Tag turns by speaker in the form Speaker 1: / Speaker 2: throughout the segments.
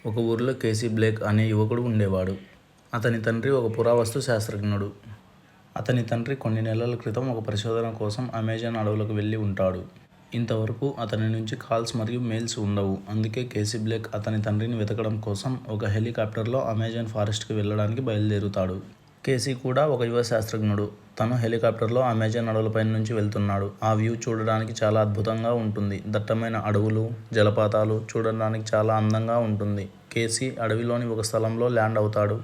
Speaker 1: ఒక ఊరిలో KC Blake అనే యువకుడు ఉండేవాడు. అతని తండ్రి ఒక పురావస్తు శాస్త్రజ్ఞుడు. అతని తండ్రి కొన్ని నెలల క్రితం ఒక పరిశోధన కోసం అమెజాన్ అడవులకు వెళ్ళి ఉంటాడు. ఇంతవరకు అతని నుంచి కాల్స్ మరియు మెయిల్స్ ఉండవు. అందుకే కేసీ బ్లేక్ అతని తండ్రిని వెతకడం కోసం ఒక హెలికాప్టర్లో అమెజాన్ ఫారెస్ట్కి వెళ్ళడానికి బయలుదేరుతాడు. కేసీ కూడా ఒక యువ శాస్త్రజ్ఞుడు. తను హెలికాప్టర్లో అమెజాన్ అడవులపై నుంచి వెళ్తున్నాడు. ఆ వ్యూ చూడడానికి చాలా అద్భుతంగా ఉంటుంది. దట్టమైన అడవులు, జలపాతాలు చూడడానికి చాలా అందంగా ఉంటుంది. కేసీ అడవిలోని ఒక స్థలంలో ల్యాండ్ అవుతాడు.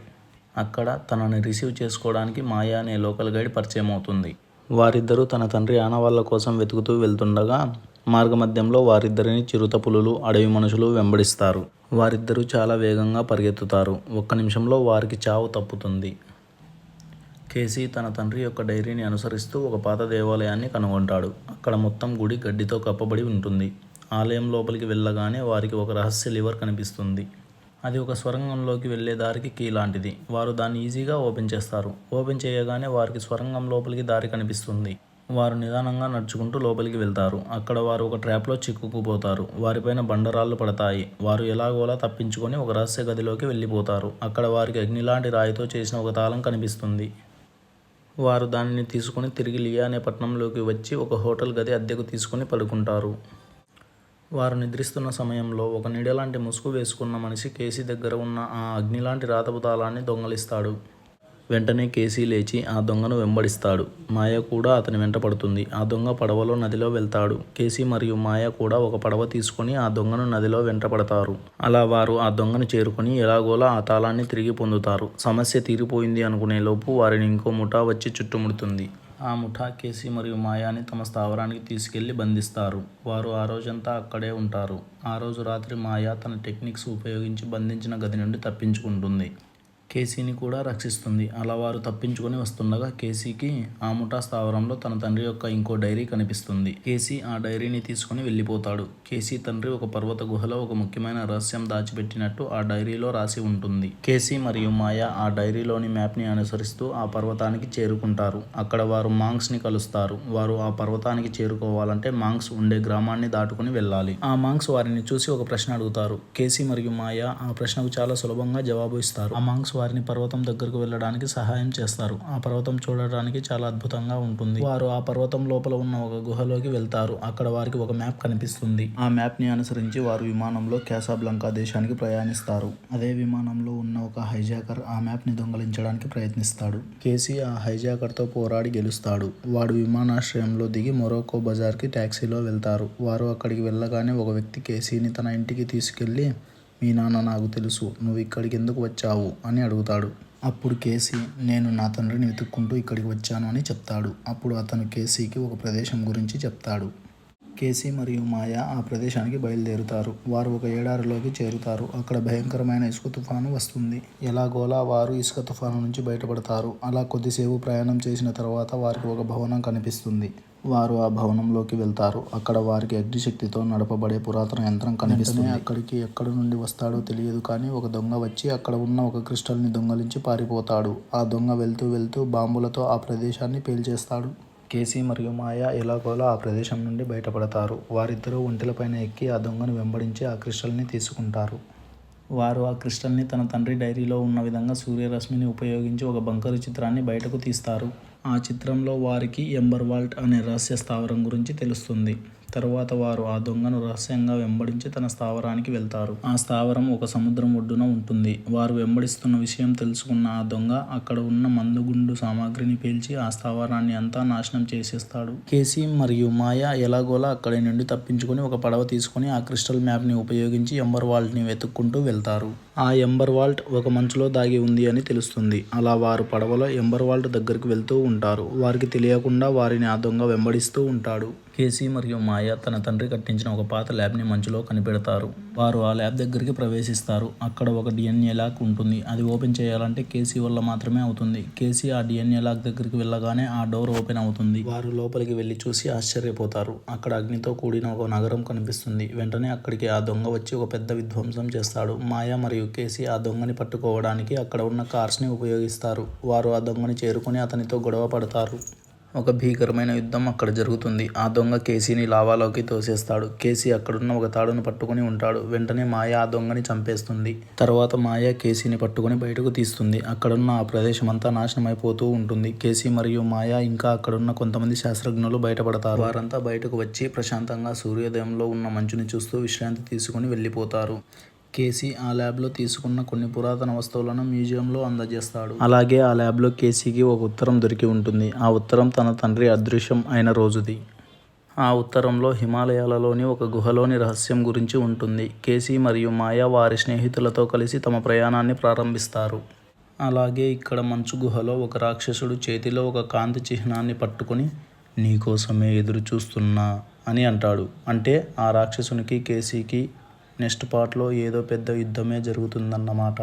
Speaker 1: అక్కడ తనని రిసీవ్ చేసుకోవడానికి మాయా అనే లోకల్ గైడ్ పరిచయం అవుతుంది. వారిద్దరూ తన తండ్రి ఆనవాళ్ళ కోసం వెతుకుతూ వెళ్తుండగా మార్గమధ్యంలో వారిద్దరిని చిరుతపులులు, అడవి మనుషులు వెంబడిస్తారు. వారిద్దరూ చాలా వేగంగా పరిగెత్తుతారు. ఒక్క నిమిషంలో వారికి చావు తప్పుతుంది. కేసీ తన తండ్రి యొక్క డైరీని అనుసరిస్తూ ఒక పాత దేవాలయాన్ని కనుగొంటాడు. అక్కడ మొత్తం గుడి గడ్డితో కప్పబడి ఉంటుంది. ఆలయం లోపలికి వెళ్ళగానే వారికి ఒక రహస్య లివర్ కనిపిస్తుంది. అది ఒక స్వరంగంలోకి వెళ్ళే దారికి కీ లాంటిది. వారు దాన్ని ఈజీగా ఓపెన్ చేస్తారు. ఓపెన్ చేయగానే వారికి స్వరంగం లోపలికి దారి కనిపిస్తుంది. వారు నిదానంగా నడుచుకుంటూ లోపలికి వెళ్తారు. అక్కడ వారు ఒక ట్రాప్లో చిక్కుకుపోతారు. వారిపైన బండరాళ్ళు పడతాయి. వారు ఎలాగోలా తప్పించుకొని ఒక రహస్య గదిలోకి వెళ్ళిపోతారు. అక్కడ వారికి అగ్నిలాంటి రాయితో చేసిన ఒక తాళం కనిపిస్తుంది. వారు దానిని తీసుకుని తిరిగి లియా అనే పట్టణంలోకి వచ్చి ఒక హోటల్ గది అద్దెకు తీసుకుని పడుకుంటారు. వారు నిద్రిస్తున్న సమయంలో ఒక నీడలాంటి ముసుగు వేసుకున్న మనిషి కేసీ దగ్గర ఉన్న ఆ అగ్నిలాంటి రాతపు తాళాన్ని దొంగలిస్తాడు. వెంటనే కేసీ లేచి ఆ దొంగను వెంబడిస్తాడు. మాయ కూడా అతని వెంట పడుతుంది. ఆ దొంగ పడవలో నదిలో వెళ్తాడు. కేసీ మరియు మాయ కూడా ఒక పడవ తీసుకుని ఆ దొంగను నదిలో వెంటపడతారు. అలా వారు ఆ దొంగను చేరుకుని ఎలాగోలా ఆ తాళాన్ని తిరిగి పొందుతారు. సమస్య తీరిపోయింది అనుకునే లోపు వారిని ఇంకో ముఠా వచ్చి చుట్టుముడుతుంది. ఆ ముఠా కేసీ మరియు మాయాని తమ స్థావరానికి తీసుకెళ్లి బంధిస్తారు. వారు ఆ రోజంతా అక్కడే ఉంటారు. ఆ రోజు రాత్రి మాయ తన టెక్నిక్స్ ఉపయోగించి బంధించిన గది నుండి తప్పించుకుంటుంది. కేసీని కూడా రక్షిస్తుంది. అలా వారు తప్పించుకొని వస్తుండగా కేసీకి ఆ ముఠా స్థావరంలో తన తండ్రి యొక్క ఇంకో డైరీ కనిపిస్తుంది. కేసీ ఆ డైరీని తీసుకుని వెళ్ళిపోతాడు. కేసీ తండ్రి ఒక పర్వత గుహలో ఒక ముఖ్యమైన రహస్యం దాచిపెట్టినట్టు ఆ డైరీలో రాసి ఉంటుంది. కేసీ మరియు మాయ ఆ డైరీలోని మ్యాప్ని అనుసరిస్తూ ఆ పర్వతానికి చేరుకుంటారు. అక్కడ వారు మాంక్స్ని కలుస్తారు. వారు ఆ పర్వతానికి చేరుకోవాలంటే మాంక్స్ ఉండే గ్రామాన్ని దాటుకుని వెళ్ళాలి. ఆ మాంక్స్ వారిని చూసి ఒక ప్రశ్న అడుగుతారు. కేసీ మరియు మాయ ఆ ప్రశ్నకు చాలా సులభంగా జవాబు ఇస్తారు. ఆ మాంక్స్ వారిని పర్వతం దగ్గరకు వెళ్ళడానికి సహాయం చేస్తారు. ఆ పర్వతం చూడడానికి చాలా అద్భుతంగా ఉంటుంది. వారు ఆ పర్వతం లోపల ఉన్న ఒక గుహలోకి వెళ్తారు. అక్కడ వారికి ఒక మ్యాప్ కనిపిస్తుంది. ఆ మ్యాప్ ని అనుసరించి వారు విమానంలో క్యాసాబ్లాంకా దేశానికి ప్రయాణిస్తారు. అదే విమానంలో ఉన్న ఒక హైజాకర్ ఆ మ్యాప్ ని దొంగలించడానికి ప్రయత్నిస్తాడు. కేసీ ఆ హైజాకర్ తో పోరాడి గెలుస్తాడు. వాడు విమానాశ్రయంలో దిగి మొరాకో బజార్ కి టాక్సీలో వెళ్తారు. వారు అక్కడికి వెళ్ళగానే ఒక వ్యక్తి కేసీని తన ఇంటికి తీసుకెళ్లి, మీ నాన్న నాకు తెలుసు, నువ్వు ఇక్కడికి ఎందుకు వచ్చావు అని అడుగుతాడు. అప్పుడు కేసీ, నేను నా తండ్రిని వెతుక్కుంటూ ఇక్కడికి వచ్చాను అని చెప్తాడు. అప్పుడు అతను కేసీకి ఒక ప్రదేశం గురించి చెప్తాడు. కేసీ మరియు మాయ ఆ ప్రదేశానికి బయలుదేరుతారు. వారు ఒక ఎడారిలోకి చేరుతారు. అక్కడ భయంకరమైన ఇసుక తుఫాను వస్తుంది. ఎలాగోలా వారు ఇసుక తుఫాను నుంచి బయటపడతారు. అలా కొద్దిసేపు ప్రయాణం చేసిన తర్వాత వారికి ఒక భవనం కనిపిస్తుంది. వారు ఆ భవనంలోకి వెళ్తారు. అక్కడ వారికి అగ్నిశక్తితో నడపబడే పురాతన యంత్రం కనిపిస్తుంది. అక్కడికి ఎక్కడి నుండి వస్తాడో తెలియదు కానీ ఒక దొంగ వచ్చి అక్కడ ఉన్న ఒక క్రిస్టల్ని దొంగలించి పారిపోతాడు. ఆ దొంగ వెళ్తూ వెళ్తూ బాంబులతో ఆ ప్రదేశాన్ని పేల్చేస్తాడు. కేసీ మరియు మాయ ఎలాగోలా ఆ ప్రదేశం నుండి బయటపడతారు. వారిద్దరూ ఒంటెలపైన ఎక్కి ఆ దొంగను వెంబడించి ఆ క్రిస్టల్ని తీసుకుంటారు. వారు ఆ క్రిస్టల్ని తన తండ్రి డైరీలో ఉన్న విధంగా సూర్యరశ్మిని ఉపయోగించి ఒక బంకరు చిత్రాన్ని బయటకు తీస్తారు. ఆ చిత్రంలో వారికి ఎంబర్ వాల్ట్ అనే రహస్య స్థావరం గురించి తెలుస్తుంది. తరువాత వారు ఆ దొంగను రహస్యంగా వెంబడించి తన స్థావరానికి వెళ్తారు. ఆ స్థావరం ఒక సముద్రం ఒడ్డున ఉంటుంది. వారు వెంబడిస్తున్న విషయం తెలుసుకున్న ఆ దొంగ అక్కడ ఉన్న మందుగుండు సామాగ్రిని పేల్చి ఆ స్థావరాన్ని అంతా నాశనం చేసేస్తాడు. కేసీ మరియు మాయ ఎలాగోలా అక్కడి నుండి తప్పించుకొని ఒక పడవ తీసుకుని ఆ క్రిస్టల్ మ్యాప్ని ఉపయోగించి ఎంబర్ వాల్ట్ని వెతుక్కుంటూ వెళ్తారు. ఆ ఎంబర్ వాల్ట్ ఒక మంచులో దాగి ఉంది అని తెలుస్తుంది. అలా వారు పడవలో ఎంబర్ వాల్ట్ దగ్గరికి వెళ్తూ ఉంటారు. వారికి తెలియకుండా వారిని ఆ దొంగ వెంబడిస్తూ ఉంటాడు. కేసీ మరియు మాయ తన తండ్రి కట్టించిన ఒక పాత ల్యాబ్ని మంచులో కనిపెడతారు. వారు ఆ ల్యాబ్ దగ్గరికి ప్రవేశిస్తారు. అక్కడ ఒక డిఎన్ఏ లాక్ ఉంటుంది. అది ఓపెన్ చేయాలంటే కేసీ వల్ల మాత్రమే అవుతుంది. కేసీ ఆ డిఎన్ఏ లాక్ దగ్గరికి వెళ్ళగానే ఆ డోర్ ఓపెన్ అవుతుంది. వారు లోపలికి వెళ్ళి చూసి ఆశ్చర్యపోతారు. అక్కడ అగ్నితో కూడిన ఒక నగరం కనిపిస్తుంది. వెంటనే అక్కడికి ఆ దొంగ వచ్చి ఒక పెద్ద విధ్వంసం చేస్తాడు. మాయ మరియు కేసీ ఆ దొంగని పట్టుకోవడానికి అక్కడ ఉన్న కార్స్ని ఉపయోగిస్తారు. వారు ఆ దొంగని చేరుకుని అతనితో గొడవ పడతారు. ఒక భీకరమైన యుద్ధం అక్కడ జరుగుతుంది. ఆ దొంగ కేసీని లావాలోకి తోసేస్తాడు. కేసీ అక్కడున్న ఒక తాడును పట్టుకుని ఉంటాడు. వెంటనే మాయ ఆ దొంగని చంపేస్తుంది. తర్వాత మాయ కేసీని పట్టుకుని బయటకు తీస్తుంది. అక్కడున్న ఆ ప్రదేశమంతా నాశనమైపోతూ ఉంటుంది. కేసీ మరియు మాయ ఇంకా అక్కడున్న కొంతమంది శాస్త్రజ్ఞులు బయటపడతారు. వారంతా బయటకు వచ్చి ప్రశాంతంగా సూర్యోదయంలో ఉన్న మంచుని చూస్తూ విశ్రాంతి తీసుకుని వెళ్ళిపోతారు. కేసీ ఆ ల్యాబ్లో తీసుకున్న కొన్ని పురాతన వస్తువులను మ్యూజియంలో అందజేస్తాడు. అలాగే ఆ ల్యాబ్లో కేసీకి ఒక ఉత్తరం దొరికి ఉంటుంది. ఆ ఉత్తరం తన తండ్రి అదృశ్యం అయిన రోజుది. ఆ ఉత్తరంలో హిమాలయాలలోని ఒక గుహలోని రహస్యం గురించి ఉంటుంది. కేసీ మరియు మాయ వారి స్నేహితులతో కలిసి తమ ప్రయాణాన్ని ప్రారంభిస్తారు. అలాగే ఇక్కడ మంచు గుహలో ఒక రాక్షసుడు చేతిలో ఒక కాంతి చిహ్నాన్ని పట్టుకుని "నీకోసమే ఎదురు చూస్తున్నా" అని అంటాడు. అంటే ఆ రాక్షసునికి కేసీకి నెక్స్ట్ పార్ట్లో ఏదో పెద్ద యుద్ధమే జరుగుతుందన్నమాట.